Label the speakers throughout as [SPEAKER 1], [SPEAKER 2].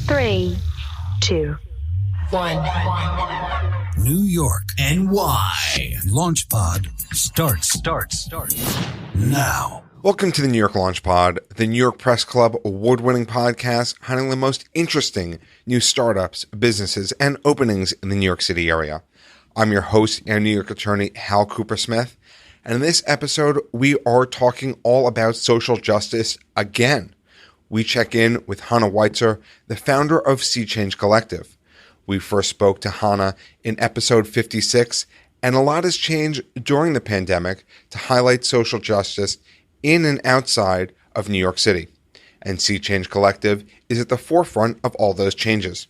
[SPEAKER 1] 3, 2, 1.
[SPEAKER 2] New York, NY. Launch Pod starts now.
[SPEAKER 3] Welcome to the New York Launch Pod, the New York Press Club award-winning podcast highlighting the most interesting new startups, businesses, and openings in the New York City area. I'm your host and New York attorney, Hal Cooper-Smith, and in this episode, we are talking all about social justice again. We check in with Hannah Weitzer, the founder of Seachange Collective. We first spoke to Hannah in episode 56, and a lot has changed during the pandemic to highlight social justice in and outside of New York City. And Seachange Collective is at the forefront of all those changes.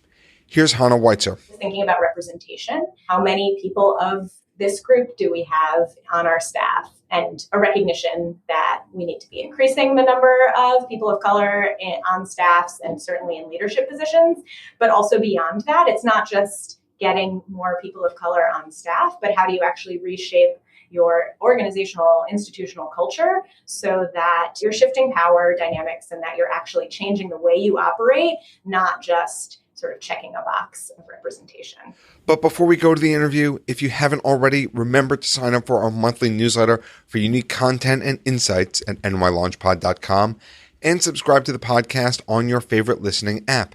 [SPEAKER 3] Here's Hannah Weitzer.
[SPEAKER 4] Thinking about representation, how many people of this group do we have on our staff? And a recognition that we need to be increasing the number of people of color on staffs and certainly in leadership positions, but also beyond that, it's not just getting more people of color on staff, but how do you actually reshape your organizational, institutional culture so that you're shifting power dynamics and that you're actually changing the way you operate, not just sort of checking a box of representation.
[SPEAKER 3] But before we go to the interview, if you haven't already, remember to sign up for our monthly newsletter for unique content and insights at nylaunchpod.com and subscribe to the podcast on your favorite listening app.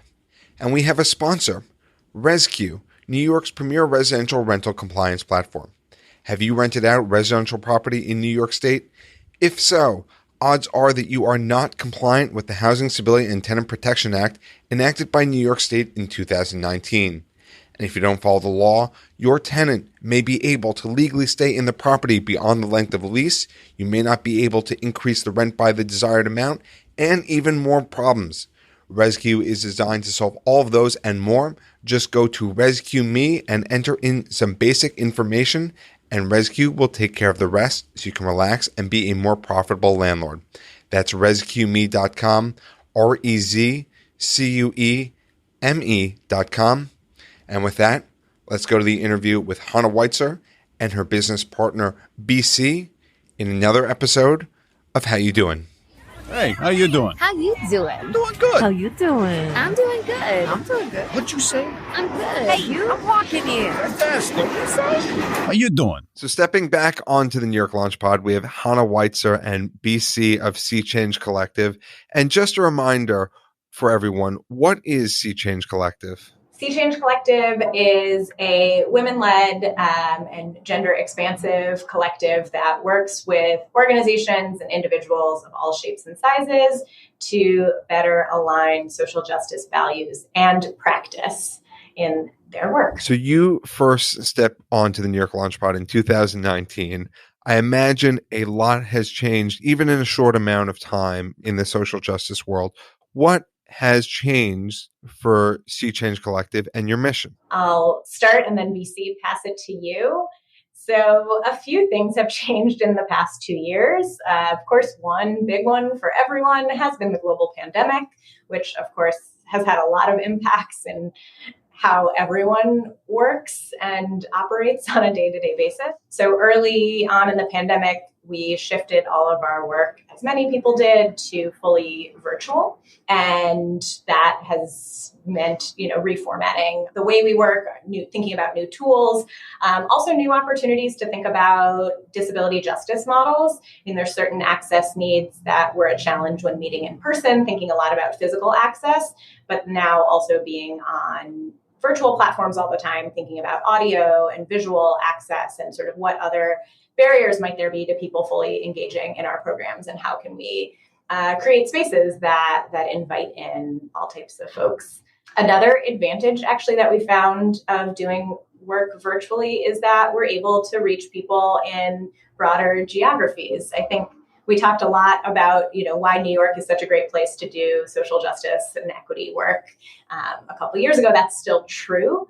[SPEAKER 3] And we have a sponsor, ResQ, New York's premier residential rental compliance platform. Have you rented out residential property in New York State? If so, odds are that you are not compliant with the Housing Stability and Tenant Protection Act enacted by New York State in 2019. And if you don't follow the law, your tenant may be able to legally stay in the property beyond the length of the lease, you may not be able to increase the rent by the desired amount, and even more problems. ResQ is designed to solve all of those and more. Just go to ResQ.me and enter in some basic information, and ResQ will take care of the rest so you can relax and be a more profitable landlord. That's ResQme.com, RezQueme.com. And with that, let's go to the interview with Hannah Weitzer and her business partner, BC, in another episode of How You Doin.
[SPEAKER 5] Hey, how you doing?
[SPEAKER 6] How you doing?
[SPEAKER 5] I'm doing good.
[SPEAKER 6] How you doing? I'm doing good.
[SPEAKER 5] I'm doing good. What'd you say?
[SPEAKER 6] I'm good. Hey, you? I'm walking in.
[SPEAKER 5] Fantastic.
[SPEAKER 6] What you say?
[SPEAKER 5] How you doing?
[SPEAKER 3] So stepping back onto the New York Launch Pod, we have Hannah Weitzer and BC of Seachange Collective. And just a reminder for everyone, what is Seachange Collective?
[SPEAKER 4] Seachange Collective is a women-led and gender-expansive collective that works with organizations and individuals of all shapes and sizes to better align social justice values and practice in their work.
[SPEAKER 3] So you first stepped onto the New York Launch Pod in 2019. I imagine a lot has changed, even in a short amount of time in the social justice world. What has changed for Seachange Collective and your mission?
[SPEAKER 4] I'll start and then BC pass it to you. So a few things have changed in the past 2 years. Of course, one big one for everyone has been the global pandemic, which of course has had a lot of impacts in how everyone works and operates on a day-to-day basis. So early on in the pandemic, we shifted all of our work, as many people did, to fully virtual. And that has meant, reformatting the way we work, thinking about new tools, also new opportunities to think about disability justice models. There's certain access needs that were a challenge when meeting in person, thinking a lot about physical access, but now also being on virtual platforms all the time, thinking about audio and visual access and sort of what other barriers might there be to people fully engaging in our programs, and how can we create spaces that invite in all types of folks. Another advantage actually that we found of doing work virtually is that we're able to reach people in broader geographies. I think we talked a lot about, why New York is such a great place to do social justice and equity work. A couple of years ago, that's still true.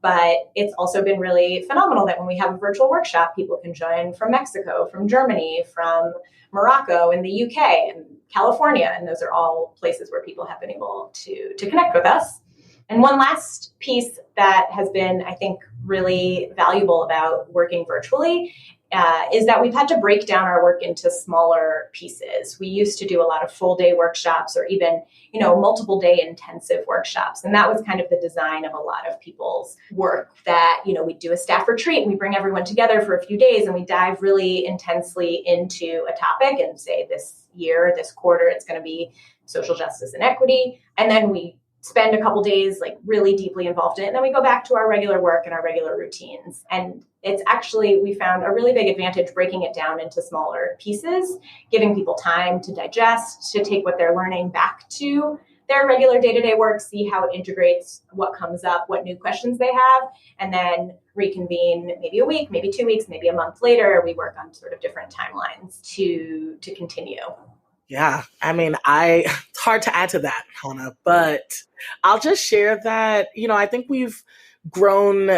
[SPEAKER 4] But it's also been really phenomenal that when we have a virtual workshop, people can join from Mexico, from Germany, from Morocco, and the UK, and California. And those are all places where people have been able to connect with us. And one last piece that has been, I think, really valuable about working virtually is that we've had to break down our work into smaller pieces. We used to do a lot of full day workshops or even, multiple day intensive workshops. And that was kind of the design of a lot of people's work that, we do a staff retreat and we bring everyone together for a few days and we dive really intensely into a topic and say this year, this quarter, it's going to be social justice and equity. And then we spend a couple days like really deeply involved in it. And then we go back to our regular work and our regular routines. And it's actually, we found a really big advantage breaking it down into smaller pieces, giving people time to digest, to take what they're learning back to their regular day-to-day work, see how it integrates, what comes up, what new questions they have, and then reconvene maybe a week, maybe 2 weeks, maybe a month later. We work on sort of different timelines to continue.
[SPEAKER 7] Yeah, I mean, it's hard to add to that, Hannah, but I'll just share that, I think we've grown,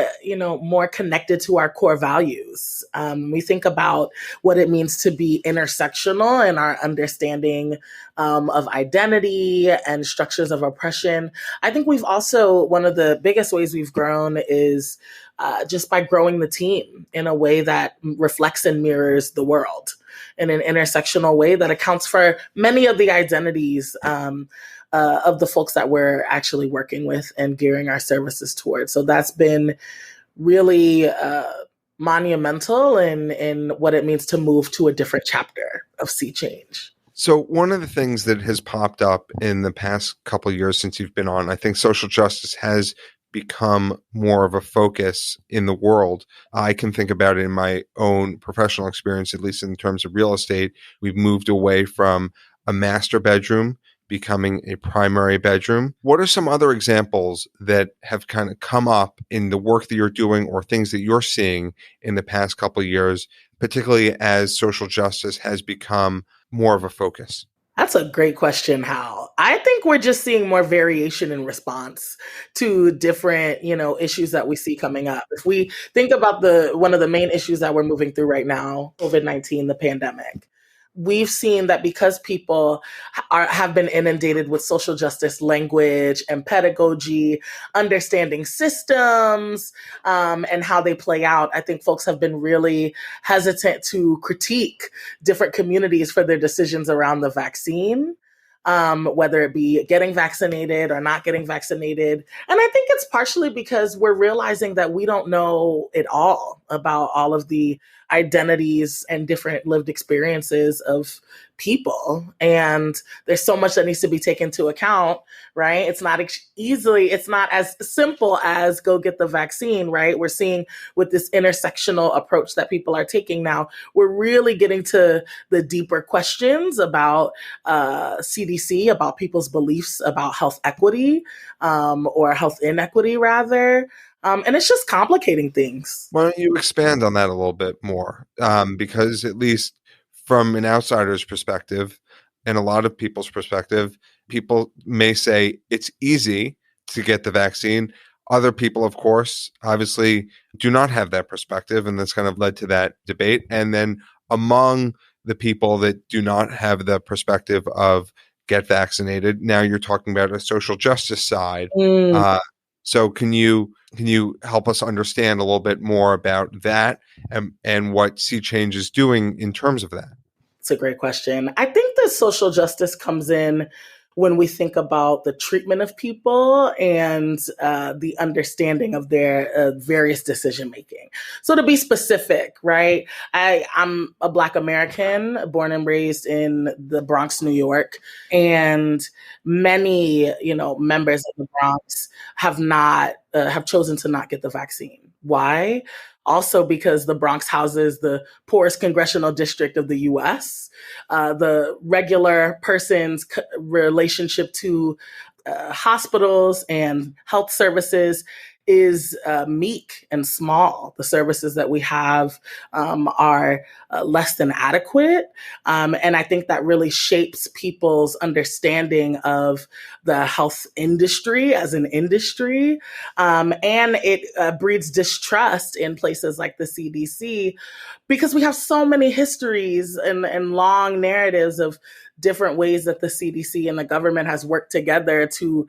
[SPEAKER 7] more connected to our core values. We think about what it means to be intersectional in our understanding of identity and structures of oppression. I think we've also, one of the biggest ways we've grown is just by growing the team in a way that reflects and mirrors the world in an intersectional way that accounts for many of the identities of the folks that we're actually working with and gearing our services towards. So that's been really monumental in what it means to move to a different chapter of Seachange.
[SPEAKER 3] So one of the things that has popped up in the past couple of years since you've been on, I think social justice has become more of a focus in the world. I can think about it in my own professional experience, at least in terms of real estate. We've moved away from a master bedroom becoming a primary bedroom. What are some other examples that have kind of come up in the work that you're doing or things that you're seeing in the past couple of years, particularly as social justice has become more of a focus?
[SPEAKER 7] That's a great question, Hal. I think we're just seeing more variation in response to different, issues that we see coming up. If we think about one of the main issues that we're moving through right now, COVID-19, the pandemic, we've seen that because people have been inundated with social justice language and pedagogy, understanding systems, and how they play out, I think folks have been really hesitant to critique different communities for their decisions around the vaccine. Whether it be getting vaccinated or not getting vaccinated. And I think it's partially because we're realizing that we don't know it all about all of the identities and different lived experiences of people. And there's so much that needs to be taken into account, right? It's not it's not as simple as go get the vaccine, right? We're seeing with this intersectional approach that people are taking now, we're really getting to the deeper questions about CDC, about people's beliefs about health equity, or health inequity rather. And it's just complicating things.
[SPEAKER 3] Why don't you expand on that a little bit more? Because at least from an outsider's perspective and a lot of people's perspective, people may say it's easy to get the vaccine. Other people, of course, obviously do not have that perspective, and that's kind of led to that debate. And then among the people that do not have the perspective of get vaccinated, now you're talking about a social justice side. So can you help us understand a little bit more about that and what Seachange is doing in terms of that?
[SPEAKER 7] It's a great question. I think that social justice comes in when we think about the treatment of people and the understanding of their various decision-making. So to be specific, right, I'm a Black American born and raised in the Bronx, New York, and many, members of the Bronx have chosen to not get the vaccine. Why? Also because the Bronx houses the poorest congressional district of the U.S. The regular person's relationship to hospitals and health services is meek and small. The services that we have are less than adequate. And I think that really shapes people's understanding of the health industry as an industry. And it breeds distrust in places like the CDC because we have so many histories and long narratives of different ways that the CDC and the government has worked together to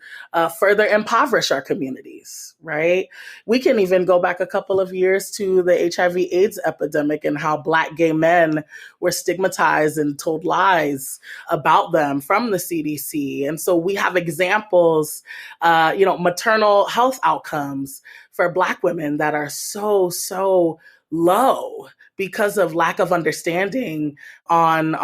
[SPEAKER 7] further impoverish our communities, right? We can even go back a couple of years to the HIV AIDS epidemic and how Black gay men were stigmatized and told lies about them from the CDC. And so we have examples, maternal health outcomes for Black women that are so low because of lack of understanding on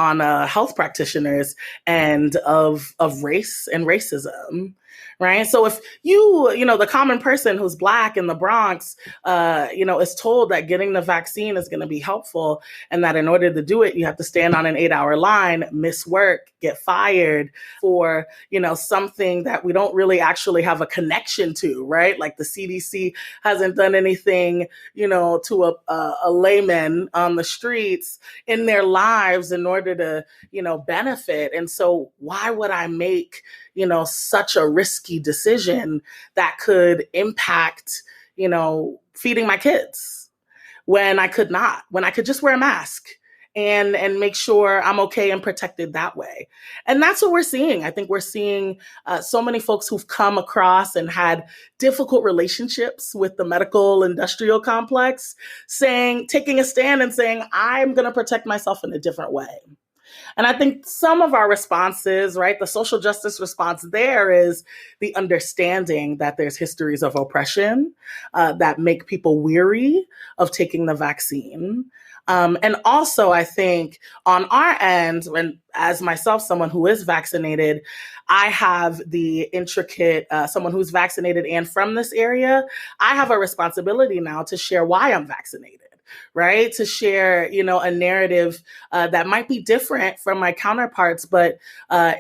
[SPEAKER 7] health practitioners and of race and racism, right? So if the common person who's Black in the Bronx, is told that getting the vaccine is going to be helpful and that in order to do it, you have to stand on an 8-hour line, miss work, get fired for, something that we don't really actually have a connection to, right? Like the CDC hasn't done anything, to a layman on the streets in their lives in order to, benefit. And so why would I make, such a risky decision that could impact, feeding my kids when I could just wear a mask and make sure I'm okay and protected that way. And that's what we're seeing. I think we're seeing so many folks who've come across and had difficult relationships with the medical industrial complex taking a stand and saying, I'm going to protect myself in a different way. And I think some of our responses, right, the social justice response there is the understanding that there's histories of oppression that make people weary of taking the vaccine. And also, I think on our end, and as myself, someone who is vaccinated, I have the intricate, someone who's vaccinated and from this area, I have a responsibility now to share why I'm vaccinated. Right? To share, a narrative that might be different from my counterparts, but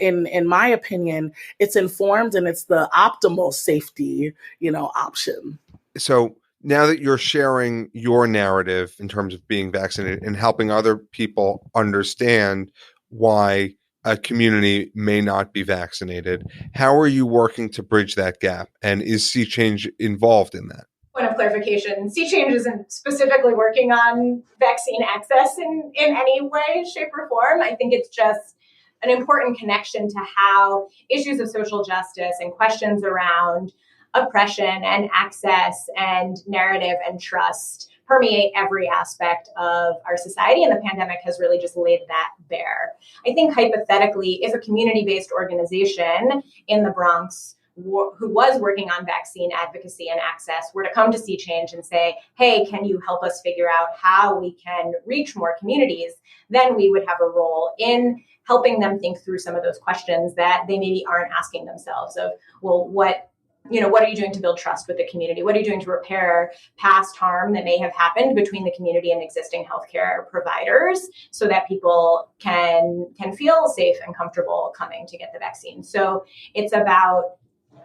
[SPEAKER 7] in my opinion, it's informed and it's the optimal safety, option.
[SPEAKER 3] So now that you're sharing your narrative in terms of being vaccinated and helping other people understand why a community may not be vaccinated, how are you working to bridge that gap? And is Seachange involved in that?
[SPEAKER 4] Point of clarification, Seachange isn't specifically working on vaccine access in any way, shape, or form. I think it's just an important connection to how issues of social justice and questions around oppression and access and narrative and trust permeate every aspect of our society. And the pandemic has really just laid that bare. I think hypothetically, if a community-based organization in the Bronx who was working on vaccine advocacy and access were to come to Seachange and say, hey, can you help us figure out how we can reach more communities? Then we would have a role in helping them think through some of those questions that they maybe aren't asking themselves of, well, what are you doing to build trust with the community? What are you doing to repair past harm that may have happened between the community and existing healthcare providers so that people can feel safe and comfortable coming to get the vaccine? So it's about,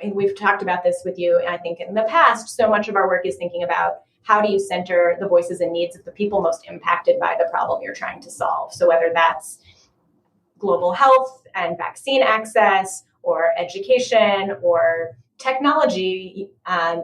[SPEAKER 4] and we've talked about this with you, I think, in the past, so much of our work is thinking about how do you center the voices and needs of the people most impacted by the problem you're trying to solve. So whether that's global health and vaccine access or education or technology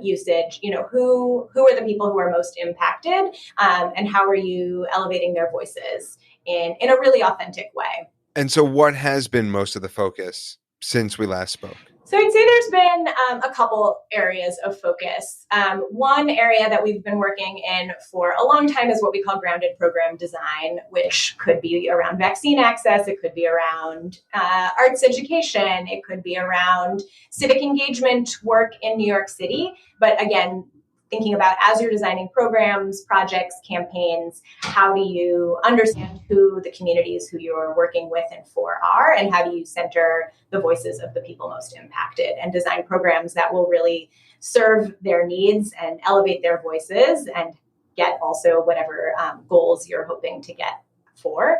[SPEAKER 4] usage, who are the people who are most impacted, and how are you elevating their voices in a really authentic way?
[SPEAKER 3] And so what has been most of the focus since we last spoke?
[SPEAKER 4] So I'd say there's been a couple areas of focus. One area that we've been working in for a long time is what we call grounded program design, which could be around vaccine access. It could be around arts education. It could be around civic engagement work in New York City. But again, thinking about as you're designing programs, projects, campaigns, how do you understand who the communities who you're working with and for are, and how do you center the voices of the people most impacted and design programs that will really serve their needs and elevate their voices and get also whatever goals you're hoping to get for.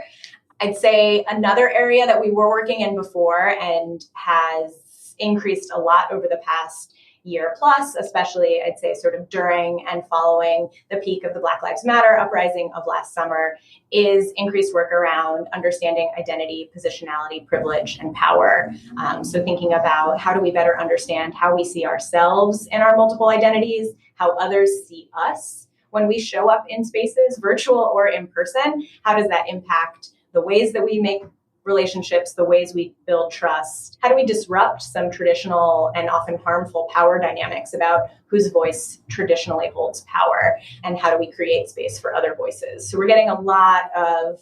[SPEAKER 4] I'd say another area that we were working in before and has increased a lot over the past year plus, especially I'd say sort of during and following the peak of the Black Lives Matter uprising of last summer, is increased work around understanding identity, positionality, privilege, and power. So thinking about how do we better understand how we see ourselves in our multiple identities, how others see us when we show up in spaces, virtual or in person. How does that impact the ways that we make relationships, the ways we build trust? How do we disrupt some traditional and often harmful power dynamics about whose voice traditionally holds power? And how do we create space for other voices? So we're getting a lot of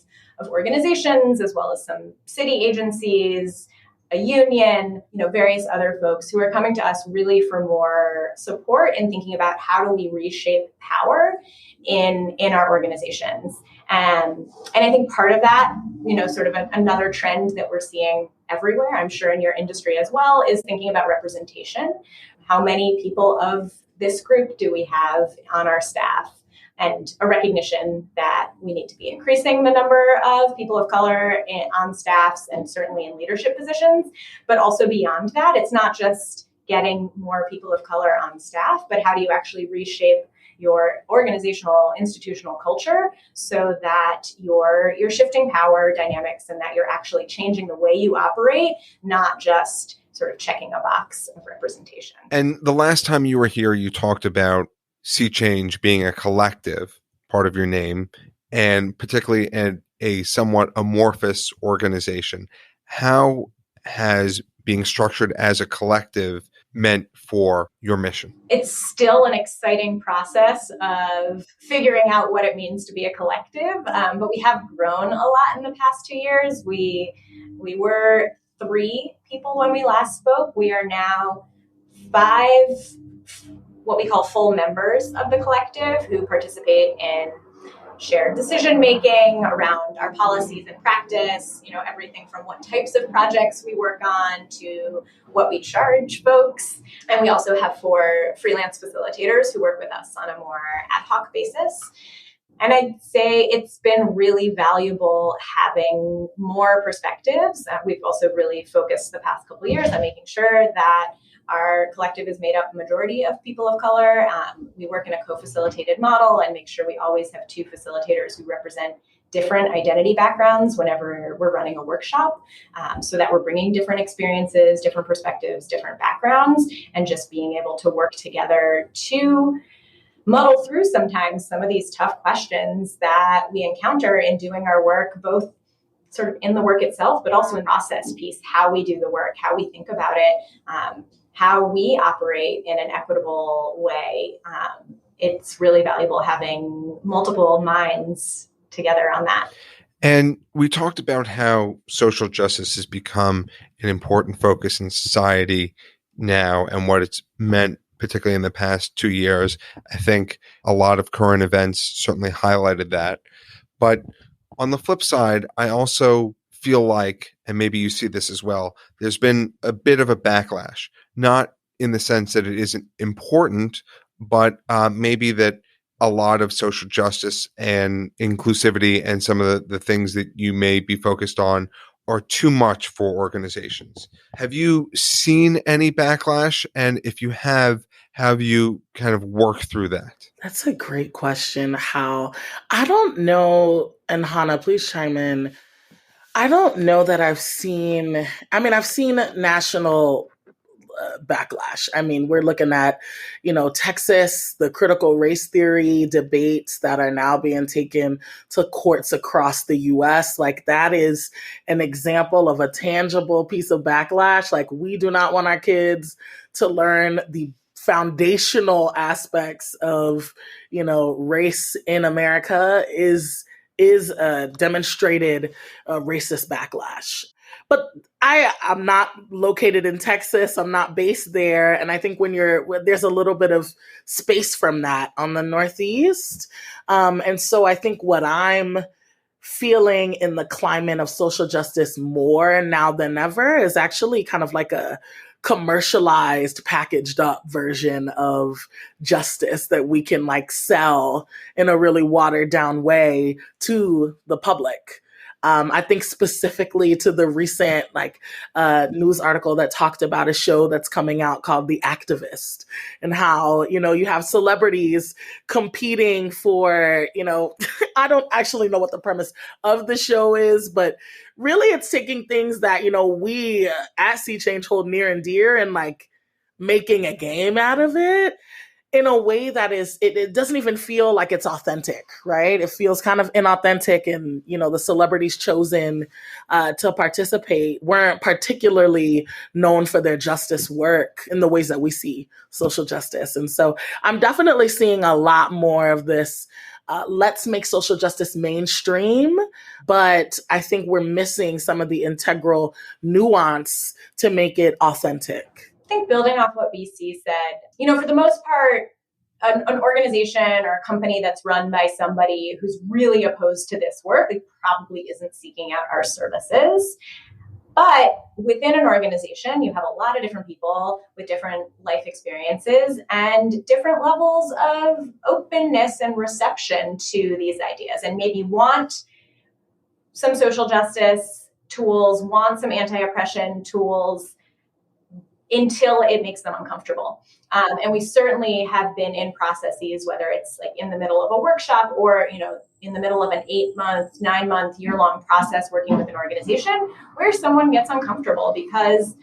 [SPEAKER 4] organizations, as well as some city agencies, a union, various other folks who are coming to us really for more support in thinking about how do we reshape power in our organizations. And I think part of that, sort of another trend that we're seeing everywhere, I'm sure in your industry as well, is thinking about representation. How many people of this group do we have on our staff? And a recognition that we need to be increasing the number of people of color on staffs and certainly in leadership positions, but also beyond that, it's not just getting more people of color on staff, but how do you actually reshape your organizational, institutional culture so that you're shifting power dynamics and that you're actually changing the way you operate, not just sort of checking a box of representation.
[SPEAKER 3] And the last time you were here, you talked about Seachange being a collective, part of your name, and particularly a somewhat amorphous organization. How has being structured as a collective meant for your mission?
[SPEAKER 4] It's still an exciting process of figuring out what it means to be a collective, but we have grown a lot in the past 2 years. We were 3 people when we last spoke. We are now 5 what we call full members of the collective who participate in shared decision making around our policies and practice, everything from what types of projects we work on to what we charge folks. And we also have 4 freelance facilitators who work with us on a more ad hoc basis. And I'd say it's been really valuable having more perspectives. We've also really focused the past couple of years on making sure that our collective is made up majority of people of color. We work in a co-facilitated model and make sure we always have 2 facilitators who represent different identity backgrounds whenever we're running a workshop, so that we're bringing different experiences, different perspectives, different backgrounds, and just being able to work together to muddle through sometimes some of these tough questions that we encounter in doing our work, both sort of in the work itself, but also in the process piece, how we do the work, how we think about it, how we operate in an equitable way. It's really valuable having multiple minds together on that.
[SPEAKER 3] And we talked about how social justice has become an important focus in society now and what it's meant, particularly in the past 2 years. I think a lot of current events certainly highlighted that. But on the flip side, I also feel like, and maybe you see this as well, there's been a bit of a backlash, not in the sense that it isn't important, but maybe that a lot of social justice and inclusivity and some of the things that you may be focused on are too much for organizations. Have you seen any backlash? And if you have you kind of worked through that?
[SPEAKER 7] That's a great question. I don't know, and Hannah, please chime in. I don't know that I've seen national backlash. We're looking at, Texas, the critical race theory debates that are now being taken to courts across the US. Like, that is an example of a tangible piece of backlash. Like, we do not want our kids to learn the foundational aspects of, race in America is a demonstrated racist backlash. But I'm not located in Texas. I'm not based there. And I think there's a little bit of space from that on the Northeast. And so I think what I'm feeling in the climate of social justice more now than ever is actually kind of like a commercialized, packaged up version of justice that we can sell in a really watered down way to the public. I think specifically to the recent news article that talked about a show that's coming out called The Activist, and how, you have celebrities competing for, I don't actually know what the premise of the show is, but really it's taking things that, we at Seachange hold near and dear and making a game out of it. in a way that is, it doesn't even feel like it's authentic, right? It feels kind of inauthentic. And, the celebrities chosen to participate weren't particularly known for their justice work in the ways that we see social justice. And so I'm definitely seeing a lot more of this. Let's make social justice mainstream, but I think we're missing some of the integral nuance to make it authentic.
[SPEAKER 4] I think building off what BC said, for the most part, an organization or a company that's run by somebody who's really opposed to this work, like, probably isn't seeking out our services. But within an organization, you have a lot of different people with different life experiences and different levels of openness and reception to these ideas, and maybe want some social justice tools, want some anti-oppression tools, until it makes them uncomfortable. And we certainly have been in processes, whether it's like in the middle of a workshop or, in the middle of an 8-month, 9-month, year-long process working with an organization, where someone gets uncomfortable because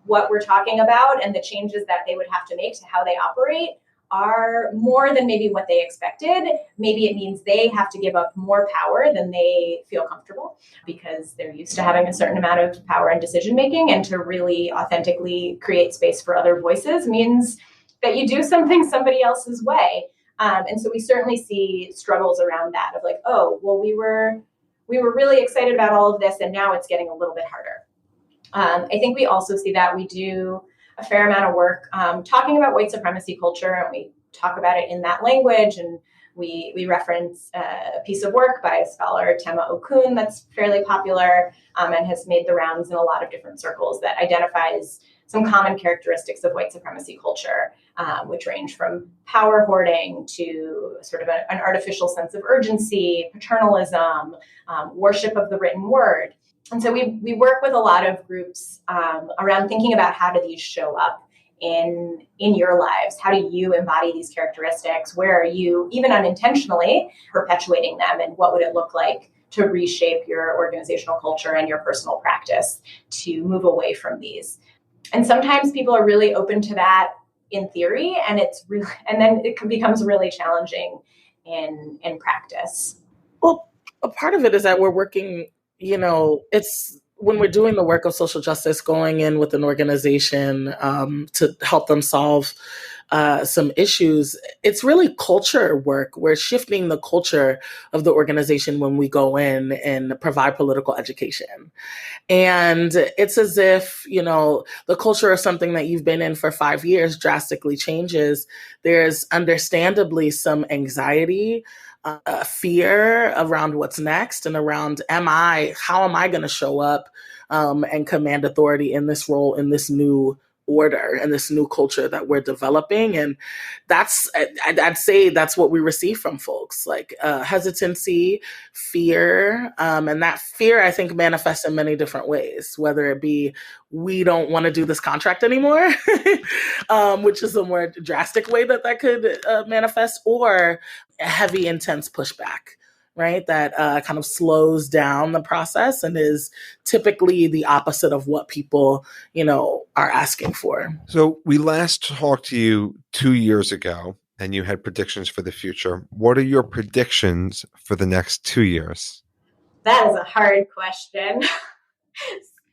[SPEAKER 4] what we're talking about and the changes that they would have to make to how they operate are more than maybe what they expected. Maybe it means they have to give up more power than they feel comfortable because they're used to having a certain amount of power and decision making, and to really authentically create space for other voices means that you do something somebody else's way. And so we certainly see struggles around that of like, oh, well, we were really excited about all of this, and now it's getting a little bit harder. I think we also see that we do a fair amount of work talking about white supremacy culture, and we talk about it in that language. And we reference a piece of work by a scholar, Tema Okun, that's fairly popular and has made the rounds in a lot of different circles, that identifies some common characteristics of white supremacy culture, which range from power hoarding to sort of an artificial sense of urgency, paternalism, worship of the written word. And so we work with a lot of groups around thinking about how do these show up in your lives? How do you embody these characteristics? Where are you, even unintentionally, perpetuating them? And what would it look like to reshape your organizational culture and your personal practice to move away from these? And sometimes people are really open to that in theory, and then it becomes really challenging in practice.
[SPEAKER 7] Well, a part of it is that we're working, it's when we're doing the work of social justice, going in with an organization to help them solve some issues, it's really culture work. We're shifting the culture of the organization when we go in and provide political education. And it's as if, the culture of something that you've been in for 5 years drastically changes. There's understandably some anxiety, fear around what's next, and around how am I going to show up and command authority in this role, in this new order, and this new culture that we're developing. And I'd say that's what we receive from folks, like hesitancy, fear. And that fear, I think, manifests in many different ways, whether it be, we don't want to do this contract anymore, which is a more drastic way that could manifest, or a heavy, intense pushback, right? That kind of slows down the process and is typically the opposite of what people, are asking for.
[SPEAKER 3] So we last talked to you 2 years ago, and you had predictions for the future. What are your predictions for the next 2 years?
[SPEAKER 4] That is a hard question.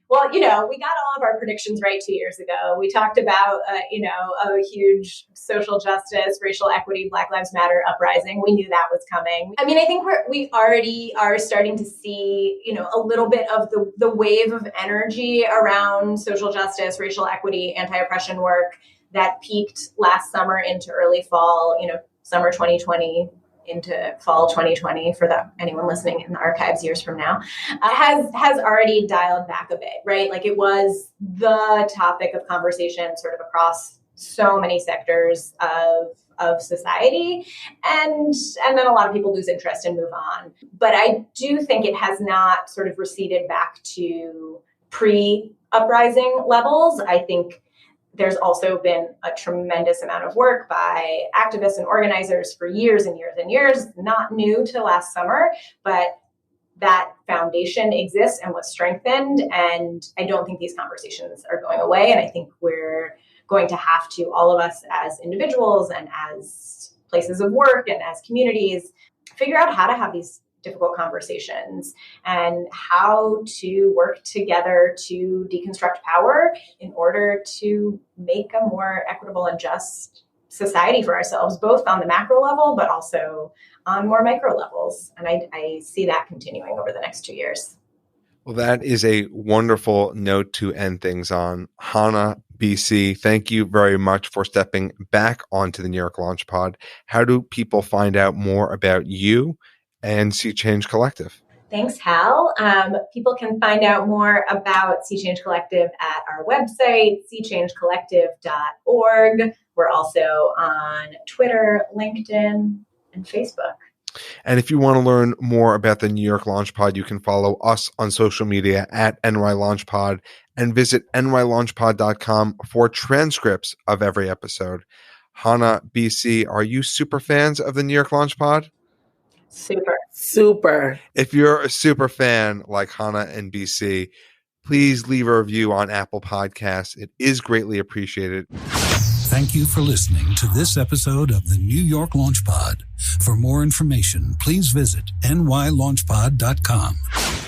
[SPEAKER 4] Well, we got all of our predictions right 2 years ago. We talked about, a huge social justice, racial equity, Black Lives Matter uprising. We knew that was coming. I mean, I think we already are starting to see, a little bit of the wave of energy around social justice, racial equity, anti-oppression work that peaked last summer into early fall, summer 2020. Into fall 2020 for anyone listening in the archives years from now, has already dialed back a bit, right? Like, it was the topic of conversation sort of across so many sectors of society, and then a lot of people lose interest and move on. But I do think it has not sort of receded back to pre-uprising levels. I think there's also been a tremendous amount of work by activists and organizers for years and years and years, not new to last summer, but that foundation exists and was strengthened. And I don't think these conversations are going away. And I think we're going to have to, all of us as individuals and as places of work and as communities, figure out how to have these difficult conversations and how to work together to deconstruct power in order to make a more equitable and just society for ourselves, both on the macro level, but also on more micro levels. And I see that continuing over the next 2 years.
[SPEAKER 3] Well, that is a wonderful note to end things on. Hannah BC, thank you very much for stepping back onto the New York Launch Pod. How do people find out more about you and Seachange Collective?
[SPEAKER 4] Thanks, Hal. People can find out more about Seachange Collective at our website, seachangecollective.org. We're also on Twitter, LinkedIn, and Facebook.
[SPEAKER 3] And if you want to learn more about the New York Launch Pod, you can follow us on social media at NY Launch Pod and visit nylaunchpod.com for transcripts of every episode. Hannah BC, are you super fans of the New York Launch Pod?
[SPEAKER 7] Super.
[SPEAKER 3] If you're a super fan like Hannah and BC, please leave a review on Apple Podcasts. It is greatly appreciated.
[SPEAKER 2] Thank you for listening to this episode of the New York Launch Pod. For more information, please visit nylaunchpod.com.